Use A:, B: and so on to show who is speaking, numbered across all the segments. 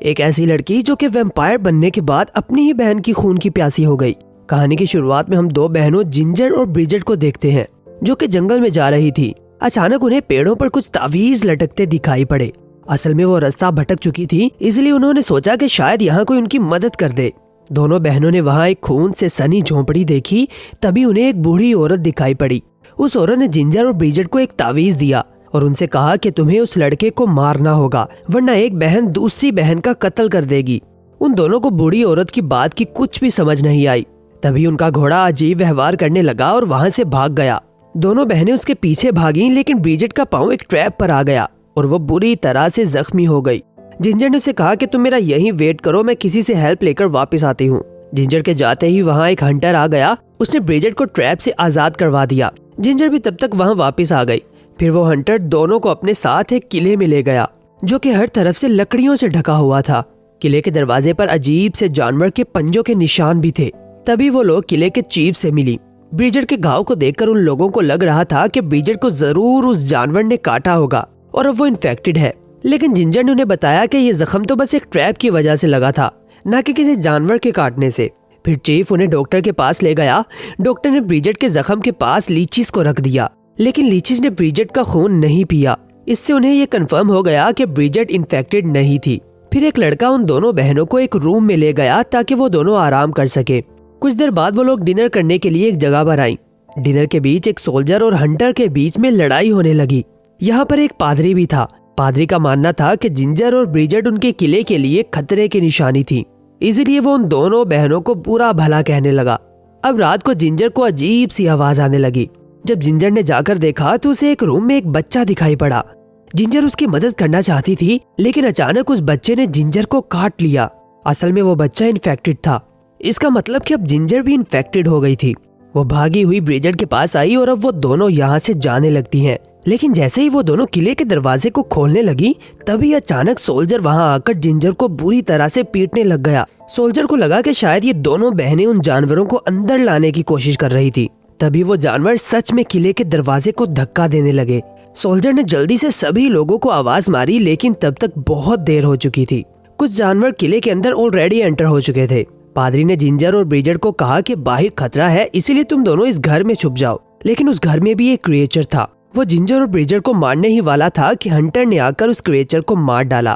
A: एक ऐसी लड़की जो कि वैम्पायर बनने के बाद अपनी ही बहन की खून की प्यासी हो गई। कहानी की शुरुआत में हम दो बहनों जिंजर और ब्रिजेट को देखते हैं जो कि जंगल में जा रही थी। अचानक उन्हें पेड़ों पर कुछ तावीज लटकते दिखाई पड़े। असल में वो रास्ता भटक चुकी थी, इसलिए उन्होंने सोचा कि शायद यहाँ कोई उनकी मदद कर दे। दोनों बहनों ने वहाँ एक खून से सनी झोंपड़ी देखी। तभी उन्हें एक बूढ़ी औरत दिखाई पड़ी। उस औरत ने जिंजर और ब्रिजेट को एक तावीज दिया और उनसे कहा कि तुम्हें उस लड़के को मारना होगा, वरना एक बहन दूसरी बहन का कत्ल कर देगी। उन दोनों को बूढ़ी औरत की बात की कुछ भी समझ नहीं आई। तभी उनका घोड़ा अजीब व्यवहार करने लगा और वहाँ से भाग गया। दोनों बहनें उसके पीछे भागी, लेकिन ब्रिजेट का पाँव एक ट्रैप पर आ गया और वो बुरी तरह से जख्मी हो गई। जिंजर ने उसे कहा कि तुम मेरा यहीं वेट करो, मैं किसी से हेल्प लेकर वापस आती हूँ। जिंजर के जाते ही वहाँ एक हंटर आ गया। उसने ब्रिजेट को ट्रैप से आजाद करवा दिया। जिंजर भी तब तक वहाँ वापस आ गई। फिर वो हंटर दोनों को अपने साथ एक किले में ले गया जो कि हर तरफ से लकड़ियों से ढका हुआ था। किले के दरवाजे पर अजीब से जानवर के पंजों के निशान भी थे। तभी वो लोग किले के चीफ से मिली। ब्रिजेट के घाव को देखकर उन लोगों को लग रहा था कि ब्रिजेट को जरूर उस जानवर ने काटा होगा और अब वो इन्फेक्टेड है। लेकिन जिंजर ने उन्हें बताया कि ये जख्म तो बस एक ट्रैप की वजह से लगा था, न कि किसी जानवर के काटने से। फिर चीफ उन्हें डॉक्टर के पास ले गया। डॉक्टर ने ब्रिजेट के जख्म के पास लीचीज को रख दिया, लेकिन लीचीज ने ब्रिजेट का खून नहीं पिया। इससे उन्हें ये कंफर्म हो गया कि ब्रिजेट इन्फेक्टेड नहीं थी। फिर एक लड़का उन दोनों बहनों को एक रूम में ले गया ताकि वो दोनों आराम कर सके। कुछ देर बाद वो लोग डिनर करने के लिए एक जगह पर आई। डिनर के बीच एक सोल्जर और हंटर के बीच में लड़ाई होने लगी। यहाँ पर एक पादरी भी था। पादरी का मानना था कि जिंजर और ब्रिजेट उनके किले के लिए खतरे की निशानी थी, इसलिए वो उन दोनों बहनों को बुरा भला कहने लगा। अब रात को जिंजर को अजीब सी आवाज आने लगी। जब जिंजर ने जाकर देखा तो उसे एक रूम में एक बच्चा दिखाई पड़ा। जिंजर उसकी मदद करना चाहती थी, लेकिन अचानक उस बच्चे ने जिंजर को काट लिया। असल में वो बच्चा इन्फेक्टेड था। इसका मतलब कि अब जिंजर भी इन्फेक्टेड हो गई थी। वो भागी हुई ब्रिजेट के पास आई और अब वो दोनों यहाँ से जाने लगती हैं। लेकिन जैसे ही वो दोनों किले के दरवाजे को खोलने लगी, तभी अचानक सोल्जर वहाँ आकर जिंजर को बुरी तरह से पीटने लग गया। सोल्जर को लगा कि शायद ये दोनों बहनें उन जानवरों को अंदर लाने की कोशिश कर रही थी। तभी वो जानवर सच में किले के दरवाजे को धक्का देने लगे। सोल्जर ने जल्दी से सभी लोगों को आवाज मारी, लेकिन तब तक बहुत देर हो चुकी थी। कुछ जानवर किले के अंदर ऑलरेडी एंटर हो चुके थे। पादरी ने जिंजर और ब्रिजेट को कहा कि बाहर खतरा है, इसीलिए तुम दोनों इस घर में छुप जाओ। लेकिन उस घर में भी एक क्रिएचर था। वो जिंजर और ब्रिजेट को मारने ही वाला था कि हंटर ने आकर उस क्रिएचर को मार डाला।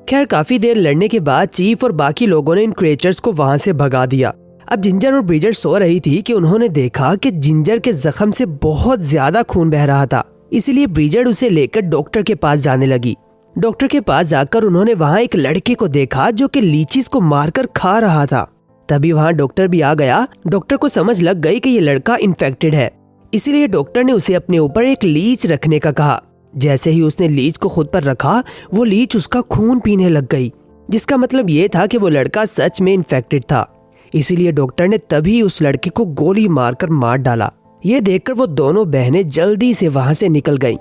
A: खैर, काफी देर लड़ने के बाद चीफ और बाकी लोगों ने इन क्रिएचर्स को वहाँ से भगा दिया। अब जिंजर और ब्रिजेट सो रही थी कि उन्होंने देखा कि जिंजर के जख्म से बहुत ज्यादा खून बह रहा था। इसीलिए ब्रिजेट उसे लेकर डॉक्टर के पास जाने लगी। डॉक्टर के पास जाकर उन्होंने वहाँ एक लड़के को देखा जो कि लीचीज को मारकर खा रहा था। तभी वहाँ डॉक्टर भी आ गया। डॉक्टर को समझ लग गई कि ये लड़का इन्फेक्टेड है, इसीलिए डॉक्टर ने उसे अपने ऊपर एक लीच रखने का कहा। जैसे ही उसने लीच को खुद पर रखा, वो लीच उसका खून पीने लग गई, जिसका मतलब ये था कि वो लड़का सच में इन्फेक्टेड था। इसीलिए डॉक्टर ने तभी उस लड़के को गोली मारकर मार डाला। ये देखकर वो दोनों बहनें जल्दी से वहाँ से निकल गईं,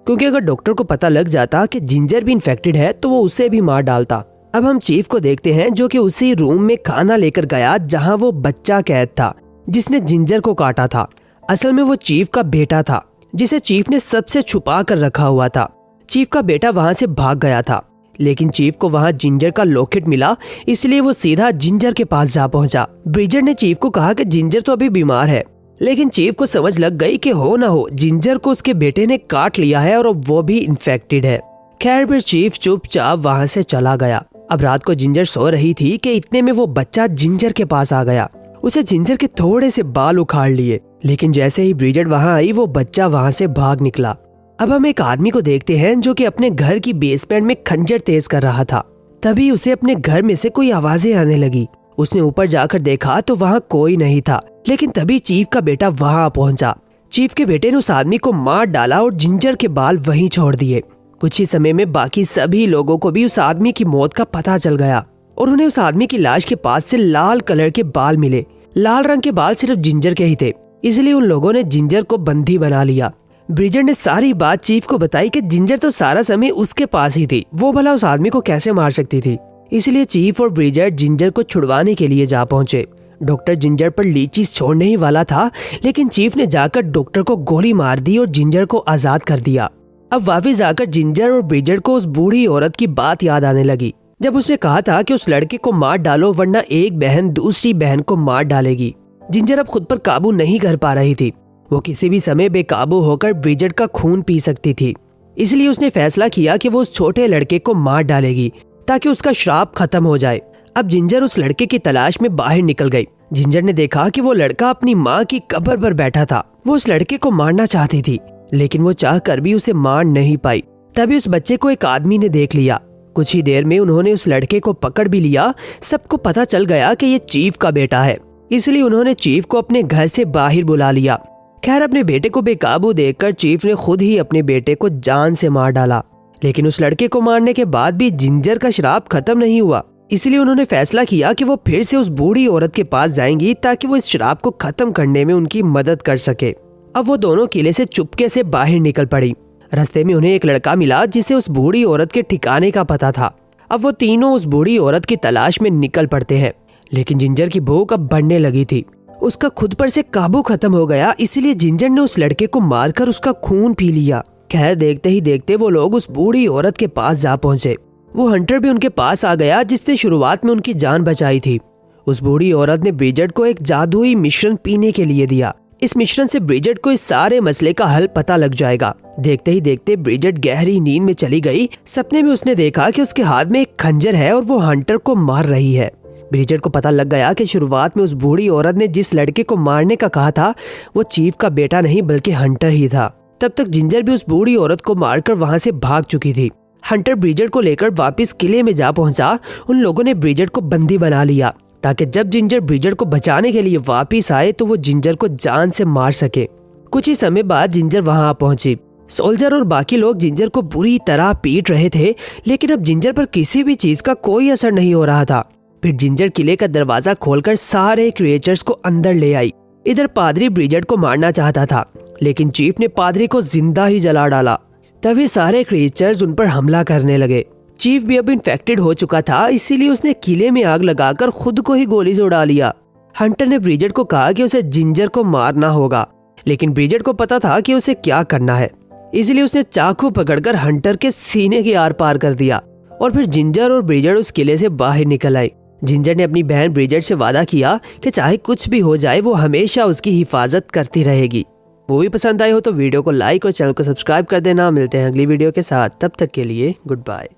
A: क्योंकि अगर डॉक्टर को पता लग जाता कि जिंजर भी इन्फेक्टेड है तो वो उसे भी मार डालता। अब हम चीफ को देखते हैं जो कि उसी रूम में खाना लेकर गया जहाँ वो बच्चा कैद था जिसने जिंजर को काटा था। असल में वो चीफ का बेटा था, जिसे चीफ ने सबसे छुपा कर रखा हुआ था। चीफ का बेटा वहाँ से भाग गया था, लेकिन चीफ को वहाँ जिंजर का लॉकेट मिला, इसलिए वो सीधा जिंजर के पास जा पहुंचा। ब्रिजेट ने चीफ को कहा कि जिंजर तो अभी बीमार है, लेकिन चीफ को समझ लग गई कि हो ना हो जिंजर को उसके बेटे ने काट लिया है और अब वो भी इन्फेक्टेड है। खैर, फिर चीफ चुपचाप वहाँ से चला गया। अब रात को जिंजर सो रही थी कि इतने में वो बच्चा जिंजर के पास आ गया। उसे जिंजर के थोड़े से बाल उखाड़ लिए, लेकिन जैसे ही ब्रिजेट वहाँ आई, वो बच्चा वहाँ से भाग निकला। अब हम एक आदमी को देखते हैं जो कि अपने घर की बेसमेंट में खंजर तेज कर रहा था। तभी उसे अपने घर में से कोई आवाजें आने लगी। उसने ऊपर जाकर देखा तो वहाँ कोई नहीं था, लेकिन तभी चीफ का बेटा वहाँ पहुँचा। चीफ के बेटे ने उस आदमी को मार डाला और जिंजर के बाल वहीं छोड़ दिए। कुछ ही समय में बाकी सभी लोगों को भी उस आदमी की मौत का पता चल गया और उन्हें उस आदमी की लाश के पास से लाल कलर के बाल मिले। लाल रंग के बाल सिर्फ जिंजर के ही थे, इसलिए उन लोगों ने जिंजर को बंदी बना लिया। ब्रिजेट ने सारी बात चीफ को बताई कि जिंजर तो सारा समय उसके पास ही थी, वो भला उस आदमी को कैसे मार सकती थी। इसलिए चीफ और ब्रिजेट जिंजर को छुड़वाने के लिए जा पहुंचे। डॉक्टर जिंजर पर लीचीज छोड़ने ही वाला था, लेकिन चीफ ने जाकर डॉक्टर को गोली मार दी और जिंजर को आजाद कर दिया। अब वापिस आकर जिंजर और ब्रिजेट को उस बूढ़ी औरत की बात याद आने लगी जब उसने कहा था कि उस लड़के को मार डालो वरना एक बहन दूसरी बहन को मार डालेगी। जिंजर अब खुद पर काबू नहीं कर पा रही थी। वो किसी भी समय बेकाबू होकर ब्रिजेट का खून पी सकती थी। इसलिए उसने फैसला किया कि वो उस छोटे लड़के को मार डालेगी ताकि उसका श्राप खत्म हो जाए। अब जिंजर उस लड़के की तलाश में बाहर निकल गई। जिंजर ने देखा कि वो लड़का अपनी माँ की कब्र पर बैठा था। वो उस लड़के को मारना चाहती थी, लेकिन वो चाह कर भी उसे मार नहीं पाई। तभी उस बच्चे को एक आदमी ने देख लिया। कुछ ही देर में उन्होंने उस लड़के को पकड़ भी लिया। सबको पता चल गया कि ये चीफ का बेटा है, इसलिए उन्होंने चीफ को अपने घर से बाहर बुला लिया। खैर, अपने बेटे को बेकाबू देखकर चीफ ने खुद ही अपने बेटे को जान से मार डाला। लेकिन उस लड़के को मारने के बाद भी जिंजर का श्राप खत्म नहीं हुआ। इसलिए उन्होंने फैसला किया कि वो फिर से उस बूढ़ी औरत के पास जाएंगी ताकि वो इस श्राप को खत्म करने में उनकी मदद कर सके। अब वो दोनों किले से चुपके से बाहर निकल पड़ी। रास्ते में उन्हें एक लड़का मिला जिसे उस बूढ़ी औरत के ठिकाने का पता था। अब वो तीनों उस बूढ़ी औरत की तलाश में निकल पड़ते हैं। लेकिन जिंजर की भूख अब बढ़ने लगी थी। उसका खुद पर से काबू खत्म हो गया, इसलिए जिंजर ने उस लड़के को मारकर उसका खून पी लिया। खैर, देखते ही देखते वो लोग उस बूढ़ी औरत के पास जा पहुंचे। वो हंटर भी उनके पास आ गया जिसने शुरुआत में उनकी जान बचाई थी। उस बूढ़ी औरत ने ब्रिजेट को एक जादुई मिश्रण पीने के लिए दिया। इस मिश्रण से ब्रिजेट को इस सारे मसले का हल पता लग जाएगा। देखते ही देखते ब्रिजेट गहरी नींद में चली गई। सपने में उसने देखा कि उसके हाथ में एक खंजर है और वो हंटर को मार रही है। ब्रिजेट को पता लग गया कि शुरुआत में उस बूढ़ी औरत ने जिस लड़के को मारने का कहा था वो चीफ का बेटा नहीं बल्कि हंटर ही था। तब तक जिंजर भी उस बूढ़ी औरत को मारकर वहां से भाग चुकी थी। हंटर ब्रिजेट को लेकर वापस किले में जा पहुंचा। उन लोगों ने ब्रिजेट को बंदी बना लिया ताकि जब जिंजर ब्रिजेट को बचाने के लिए वापस आए तो वो जिंजर को जान से मार सके। कुछ ही समय बाद जिंजर वहां आ पहुंची। सोल्जर और बाकी लोग जिंजर को बुरी तरह पीट रहे थे, लेकिन अब जिंजर पर किसी भी चीज का कोई असर नहीं हो रहा था। फिर जिंजर किले का दरवाजा खोलकर सारे क्रिएचर्स को अंदर ले आई। इधर पादरी ब्रिजेट को मारना चाहता था, लेकिन चीफ ने पादरी को जिंदा ही जला डाला। तभी सारे क्रिएचर्स उन पर हमला करने लगे। चीफ भी अब इन्फेक्टेड हो चुका था, इसीलिए उसने किले में आग लगाकर खुद को ही गोली से उड़ा लिया। हंटर ने ब्रिजेट को कहा कि उसे जिंजर को मारना होगा, लेकिन ब्रिजेट को पता था कि उसे क्या करना है, इसलिए उसने चाकू पकड़कर हंटर के सीने के आर पार कर दिया। और फिर जिंजर और ब्रिजेट उस किले से बाहर निकल आए। जिंजर ने अपनी बहन ब्रिजेट से वादा किया कि चाहे कुछ भी हो जाए वो हमेशा उसकी हिफाजत करती रहेगी। मूवी पसंद आई हो तो वीडियो को लाइक और चैनल को सब्सक्राइब कर देना। मिलते हैं अगली वीडियो के साथ, तब तक के लिए गुड बाय।